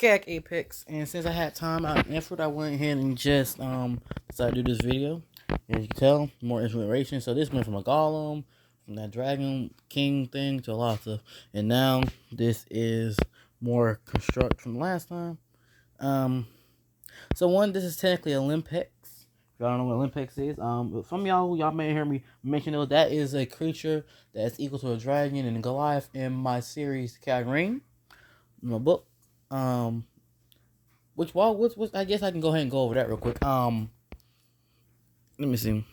Gag Apex, and since I had time out and effort, I went ahead and just decided to do this video. As you can tell, more inspiration. So this went from a golem, from that dragon king thing to a lot of stuff, and now this is more construct from last time. So one, this is technically a limbpax. If y'all don't know what limbpax is, some of y'all may hear me mention it. That is a creature that's equal to a dragon and a Goliath in my series Ring, my book. Which I guess I can go ahead and go over that real quick. Let me see.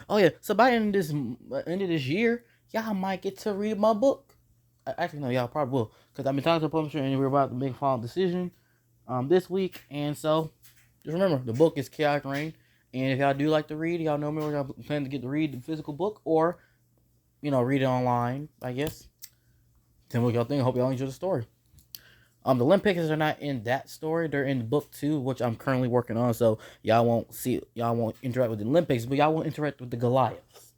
Oh yeah, so by the end of this year, y'all might get to read my book. Actually, no, y'all probably will, because I've been talking to the publisher and we're about to make a final decision this week. And so just remember, the book is Chaotic Reign, and if y'all do like to read, y'all know me, or y'all plan to get to read the physical book, or read it online, I guess. Tell me what y'all think. I hope y'all enjoy the story. The limbpax are not in that story; they're in book 2, which I'm currently working on. So y'all won't interact with the limbpax, but y'all will interact with the Goliaths.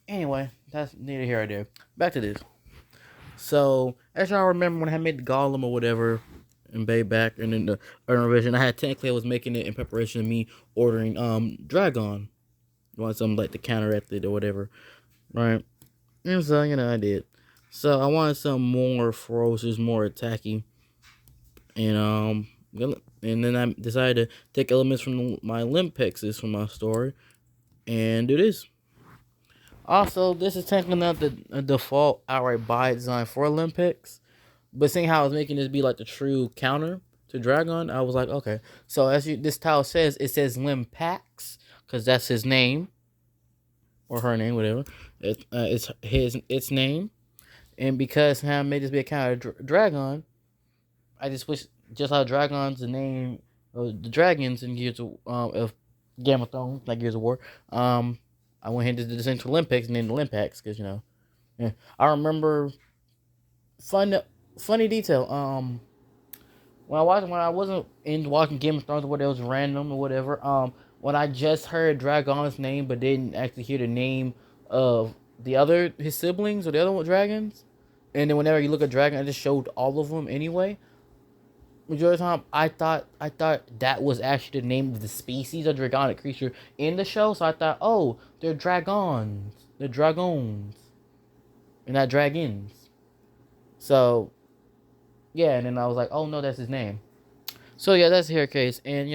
Anyway, that's neither here or there. Back to this. So as y'all remember, when I made the golem or whatever, and back, and then the urban revision, I was making it in preparation of me ordering Dragon. You want something like to counteract it or whatever, right? And so I did. So I wanted something more ferocious, more attacky. And then I decided to take elements from my limbpaxes from my story and do this. Also, this is technically not the default outright buy design for limbpax, but seeing how I was making this be like the true counter to Dragon, I was like, okay. So as this tile says, it says limbpax because that's his name or her name, whatever. It's its name, and because I made this be a counter to Dragon, I just wish, just how Dragon's the name of the dragons in Gears of Game of Thrones, like Gears of War. I went ahead and did the same to Limbpax and then the Limbpax because yeah. I remember funny detail. When I wasn't in watching Game of Thrones or whatever, it was random or whatever. When I just heard Dragon's name but didn't actually hear the name of his siblings or the other dragons, and then whenever you look at Dragon, it just showed all of them anyway. Majority of the time, I thought that was actually the name of the species of dragonic creature in the show. So I thought, oh, they're dragons, and not dragons. So yeah, and then I was like, oh no, that's his name. So yeah, that's here case, and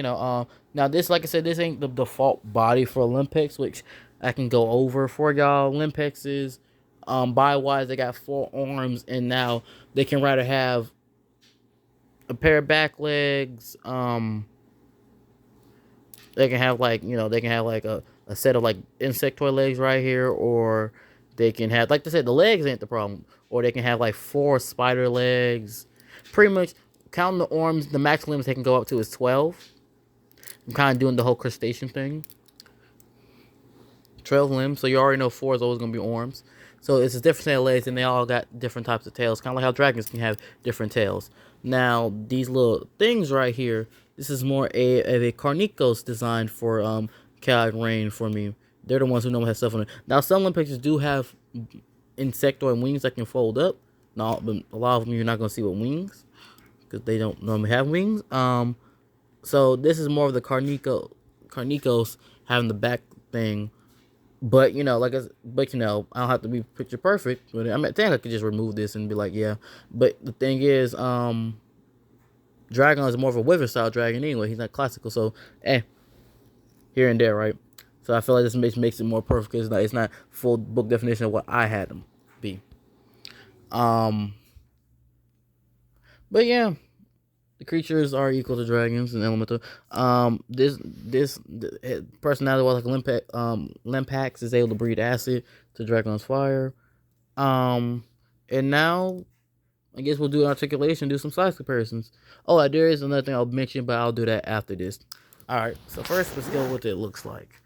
now this, like I said, this ain't the default body for Olympics, which I can go over for y'all. Olympics is, body wise, they got 4 arms, and now they can rather have a pair of back legs. They can have like a set of like insectoid legs right here, or they can have, like I said, the legs ain't the problem, or they can have like 4 spider legs. Pretty much counting the arms, the max limits they can go up to is 12. I'm kind of doing the whole crustacean thing. 12 limbs, so you already know 4 is always gonna be arms. So it's a different set of legs, and they all got different types of tails, kind of like how dragons can have different tails. Now these little things right here, this is more of a Carnicos design for Chaotic Reign for me. They're the ones who normally have stuff on it. Now some of the pictures do have insectoid wings that can fold up. No, but a lot of them you're not gonna see with wings because they don't normally have wings. So this is more of the Carnicos having the back thing. But I don't have to be picture perfect. But I think I could just remove this and be like, yeah. But the thing is, Dragon is more of a wither style dragon anyway. He's not classical, so here and there, right? So I feel like this makes it more perfect because it's not full book definition of what I had him be. But yeah, the creatures are equal to dragons and elemental. This personality was like limpax is able to breathe acid to dragon's fire. And now I guess we'll do an articulation, do some size comparisons. Oh, there is another thing I'll mention, but I'll do that after this. Alright, so first let's go with what it looks like.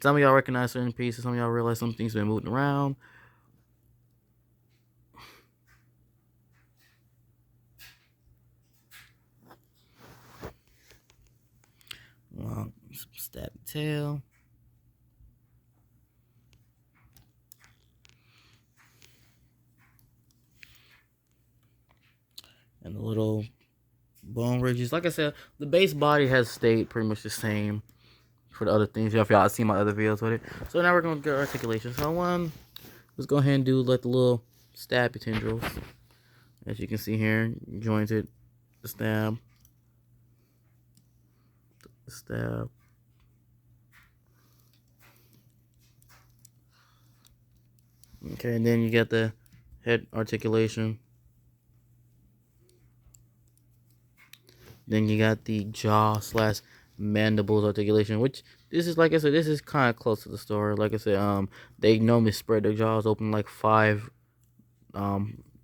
Some of y'all recognize certain pieces, some of y'all realize some things been moving around. Some stab tail. And a little bone ridges. Like I said, the base body has stayed pretty much the same for the other things. If y'all see my other videos with it. So now we're gonna get articulation. So let's go ahead and do like the little stabby tendrils. As you can see here, jointed the stab. The stab. Okay, and then you get the head articulation. Then you got the jaw slash mandibles articulation, which this is, like I said, this is kind of close to the story. Like I said, they normally spread their jaws open like 5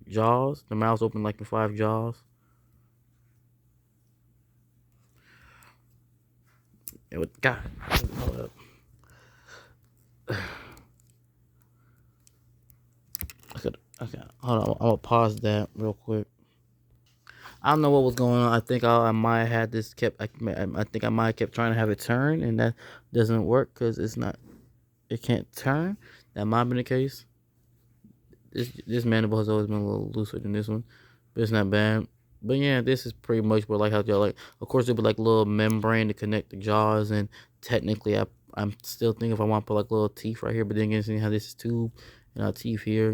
jaws. The mouth's open like the 5 jaws. It would, God, hold up. Okay, hold on. I'm gonna pause that real quick. I don't know what was going on. I think I might have had this kept. I think I might have kept trying to have it turn, and that doesn't work because it's not. It can't turn. That might have been the case. This mandible has always been a little looser than this one, but it's not bad. But yeah, this is pretty much what, like how y'all like. Of course, there'll be like a little membrane to connect the jaws, and technically, I'm still thinking if I want to put like little teeth right here. But then again, seeing how this is tube and our teeth here,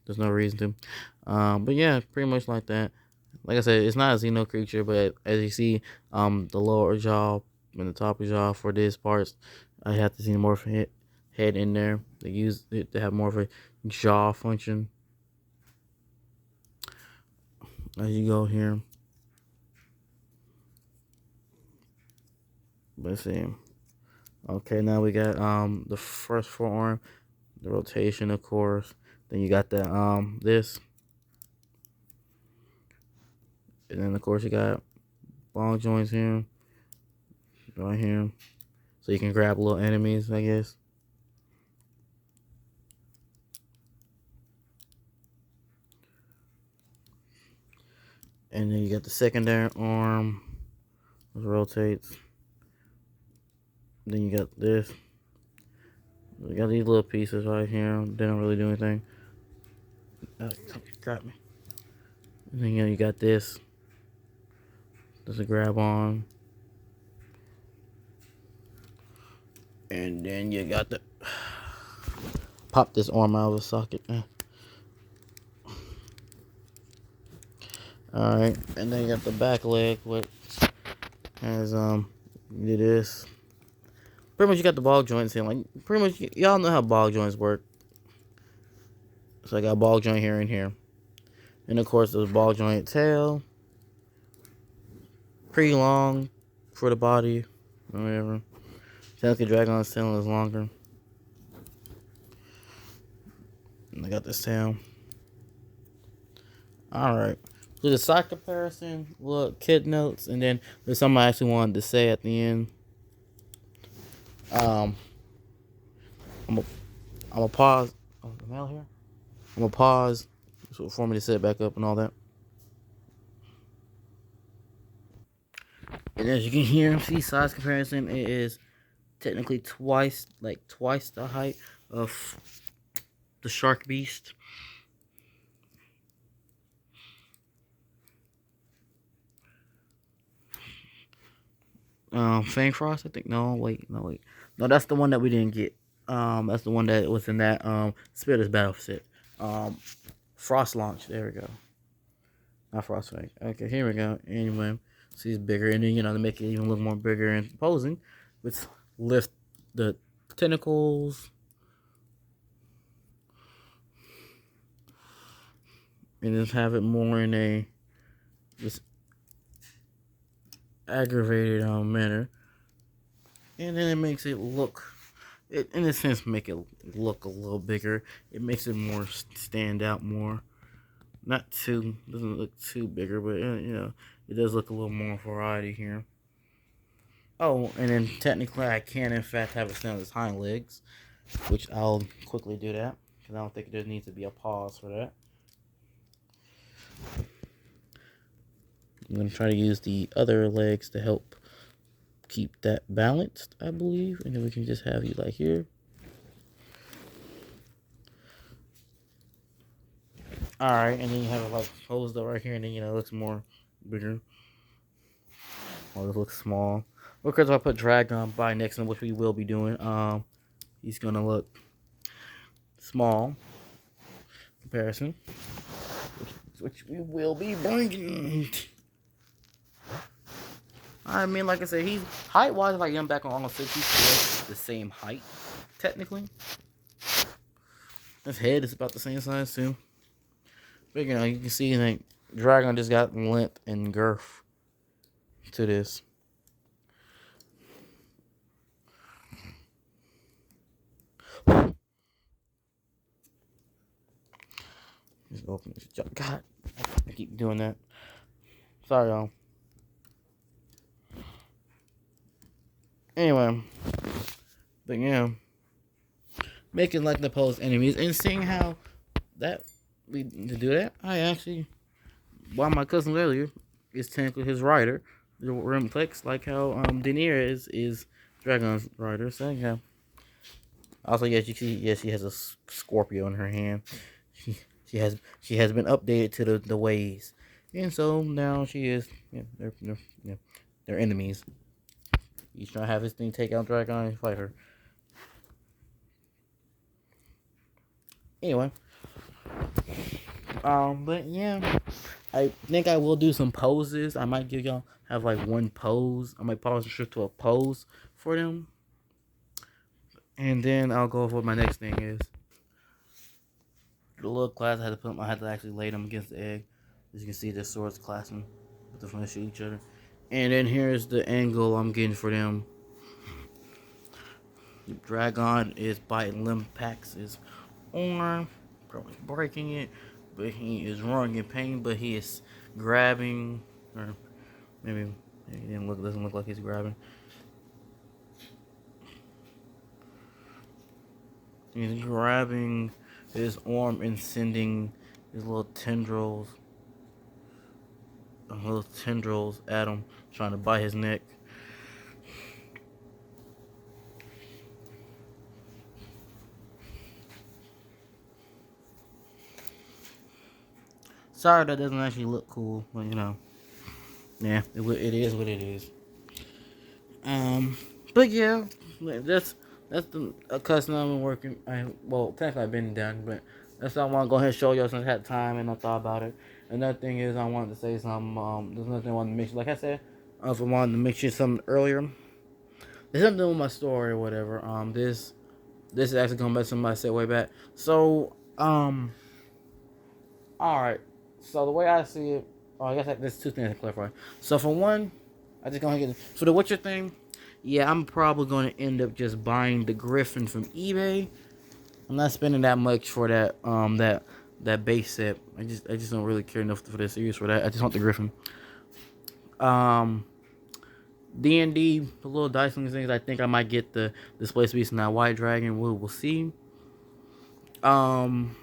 there's no reason to. But yeah, pretty much like that. Like I said, it's not a xeno creature, but as you see, the lower jaw and the top of the jaw for this parts, I have the xenomorph head in there. They use it to have more of a jaw function. As you go here. Let's see. Okay, now we got the first forearm, the rotation, of course. Then you got the this. And then of course you got ball joints here. Right here. So you can grab little enemies, I guess. And then you got the secondary arm, which rotates. Then you got this. You got these little pieces right here. They don't really do anything. Grab me. And then you got this. There's a grab on. And then you got the pop this arm out of the socket. Alright, and then you got the back leg, which has do this. Pretty much you got the ball joints in. Like pretty much y'all know how ball joints work. So I got a ball joint here and here. And of course there's a ball joint tail. Pretty long for the body or whatever. Technically Dragon's tail is longer. And I got this tail. Alright. So the side comparison, little kid notes, and then there's something I actually wanted to say at the end. I'm gonna pause. Oh, the mail here. I'm gonna pause for me to set it back up and all that. And as you can hear, see size comparison, it is technically twice the height of the shark beast. Fang Frost, I think. No, wait. No, that's the one that we didn't get. That's the one that was in that Spirit's Battle set. Frost Launch. There we go. Not Frost Fang. Okay, here we go. Anyway, so he's bigger, and then to make it even look more bigger and imposing, let's lift the tentacles. And just have it more in a just aggravated manner, and then it makes it look, in a sense, make it look a little bigger. It makes it more stand out more. Not too, doesn't look too bigger, but it does look a little more variety here. Oh, and then technically I can in fact have it stand on its hind legs, which I'll quickly do that because I don't think there needs to be a pause for that. I'm going to try to use the other legs to help keep that balanced, I believe. And then we can just have you like here. All right, and then you have it like closed up right here, and then it looks more bigger. Or it looks small. Because if I put Dragon by next to him, which we will be doing, he's gonna look small comparison, which we will be bringing. I mean, like I said, he's height wise, if I get him back on almost 6, he's still the same height, technically. His head is about the same size too. But you can see like Dragon just got length and girth to this. Just open this. God, I keep doing that. Sorry, y'all. Anyway, but yeah, making like the post enemies and seeing how that we to do that. I actually, while my cousin earlier is technically his rider, the limbpax, like how Daenerys is Dragon's rider. So yeah. Also, yes, you see, yes, she has a Scorpio in her hand. She has been updated to the ways, and so now she is. They're enemies. He's trying to have his thing take out Dragon and fight her. Anyway, but yeah, I think I will do some poses. I might give y'all have like one pose. I might pause the shift to a pose for them, and then I'll go over what my next thing is. The little class I had to actually lay them against the egg. As you can see, the swords clashing with the front of each other. And then here's the angle I'm getting for them. The Dragon is biting Limbpax's arm, probably breaking it, but he is roaring in pain. But he is grabbing, or maybe it doesn't look like he's grabbing. He's grabbing his arm and sending his little tendrils at him, trying to bite his neck. Sorry that doesn't actually look cool, but yeah, it is what it is. But yeah, that's the custom I've been working. Technically I've been done, but that's what I want to go ahead and show y'all since I had time and I thought about it. Another thing is I wanted to say something. There's nothing I wanted to mention. Like I said, if I wanted to mention something earlier, there's something with my story or whatever. This is actually going back to something I said way back. So all right. So the way I see it, I guess there's two things to clarify. So for one, I just gonna get for the Witcher thing. Yeah, I'm probably gonna end up just buying the Griffin from eBay. I'm not spending that much for that that base set. I just don't really care enough for the series for that. I just want the Griffin. D&D, the little dice and things. I think I might get the Displaced Beast and that White Dragon. We'll see. Another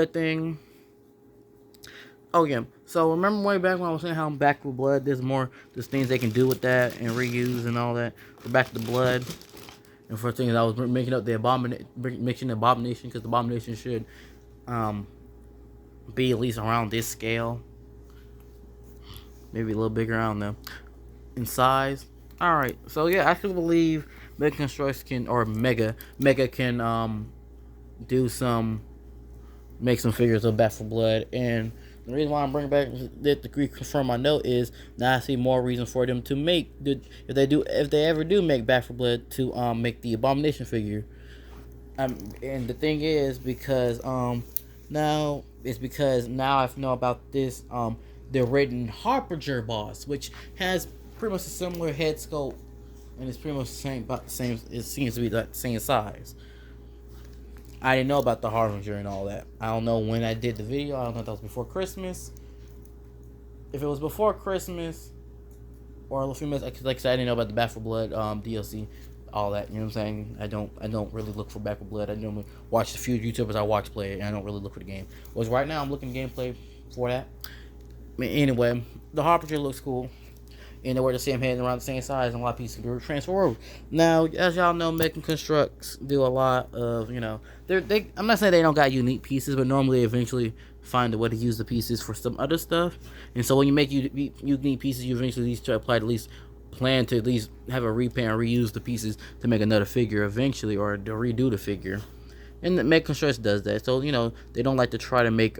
thing. Oh yeah. So remember way back when I was saying how Back for Blood, there's things they can do with that and reuse and all that for Back to Blood. And for things I was making up the mixing the Abomination, because the Abomination should be at least around this scale, maybe a little bigger. I don't know, in size. All right. So yeah, I still believe Mega Construx can, or Mega can make some figures of Back for Blood. And the reason why I'm bringing back that to confirm my note is now I see more reason for them to make if they ever do make Back for Blood to make the Abomination figure. And the thing is because now I know about this the written Harbinger boss, which has pretty much a similar head sculpt and it's pretty much the same. It seems to be like the same size. I didn't know about the Harbinger and all that. I don't know when I did the video. I don't know if that was before Christmas. If it was before Christmas, or a few minutes, like I said, I didn't know about the Back for Blood DLC, all that. You know what I'm saying? I don't really look for Back for Blood. I normally watch a few YouTubers I watch play it, and I don't really look for the game. Whereas right now, I'm looking gameplay for that. I mean, anyway, the Harbinger looks cool. and they wear the same head around the same size, and a lot of pieces can transfer over. Now, as y'all know, making constructs do a lot of, they. I'm not saying they don't got unique pieces, but normally they eventually find a way to use the pieces for some other stuff. And so when you make unique pieces, you eventually at least try to apply, at least plan to at least have a repair and reuse the pieces to make another figure eventually, or to redo the figure. And the Make Constructs does that. So, they don't like to try to make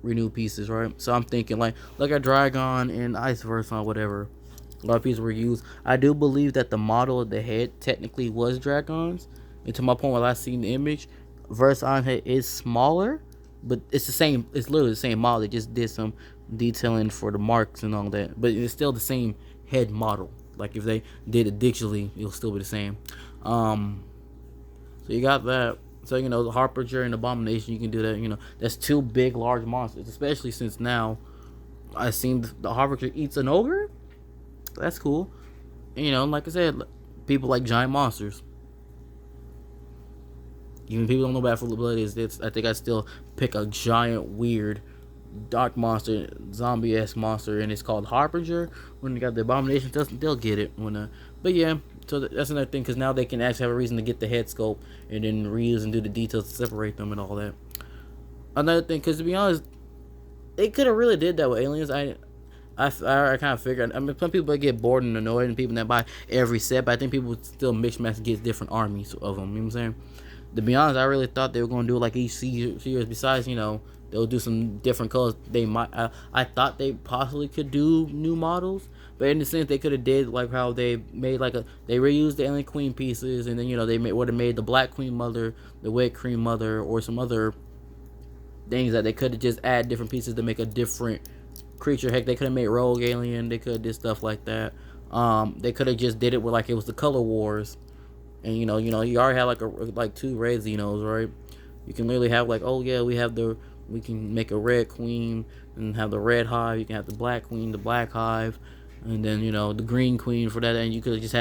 renew pieces, right? So I'm thinking like a Dragon and Ice Versa or whatever. A lot of pieces were used. I do believe that the model of the head technically was Dragon's. And to my point, when I seen the image, Versailles head is smaller, but it's the same. It's literally the same model. They just did some detailing for the marks and all that, but it's still the same head model. Like if they did it digitally, it'll still be the same. So you got that. So the Harbinger and Abomination, you can do that. That's two big, large monsters. Especially since now, I seen the Harbinger eats an ogre. That's cool. And, like I said, people like giant monsters. Even people don't know about Full of Blood is. I think I still pick a giant, weird, dark monster, zombie-esque monster, and it's called Harbinger. When they got the Abomination, they'll get it. But yeah, so that's another thing, because now they can actually have a reason to get the head sculpt and then reuse and do the details to separate them and all that. Another thing, because to be honest, they could have really did that with Aliens. I kind of figured. I mean, some people get bored and annoyed, and people that buy every set, but I think people would still mix match and get different armies of them. You know what I'm saying? To be honest, I really thought they were going to do it like each series. Besides, they'll do some different colors. They might. I thought they possibly could do new models, but in the sense they could have did like how they made they reused the Alien Queen pieces, and then they would have made the Black Queen Mother, the Wet Queen Mother, or some other things that they could have just add different pieces to make a different creature. Heck, they could have made Rogue Alien. They could have did stuff like that. They could have just did it with it was the Color Wars. And you already have like two red Xenos, right? You can literally have we can make a red queen and have the red hive. You can have the black queen, the black hive, and then the green queen for that. And you could just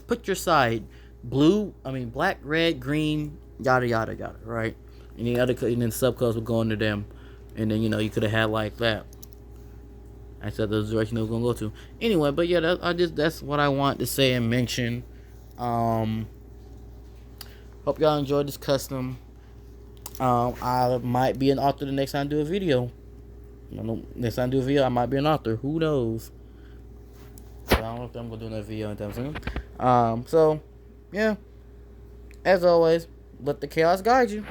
put your side, black, red, green, yada yada yada, right? And then subcolors would go into them, and then you could have had like that. I said the direction they were gonna go to. Anyway, but yeah, that's what I want to say and mention. Hope y'all enjoyed this custom. I might be an author the next time I do a video. Next time I do a video, I might be an author. Who knows? But I don't know if I'm gonna do another video anytime soon. So yeah. As always, let the chaos guide you.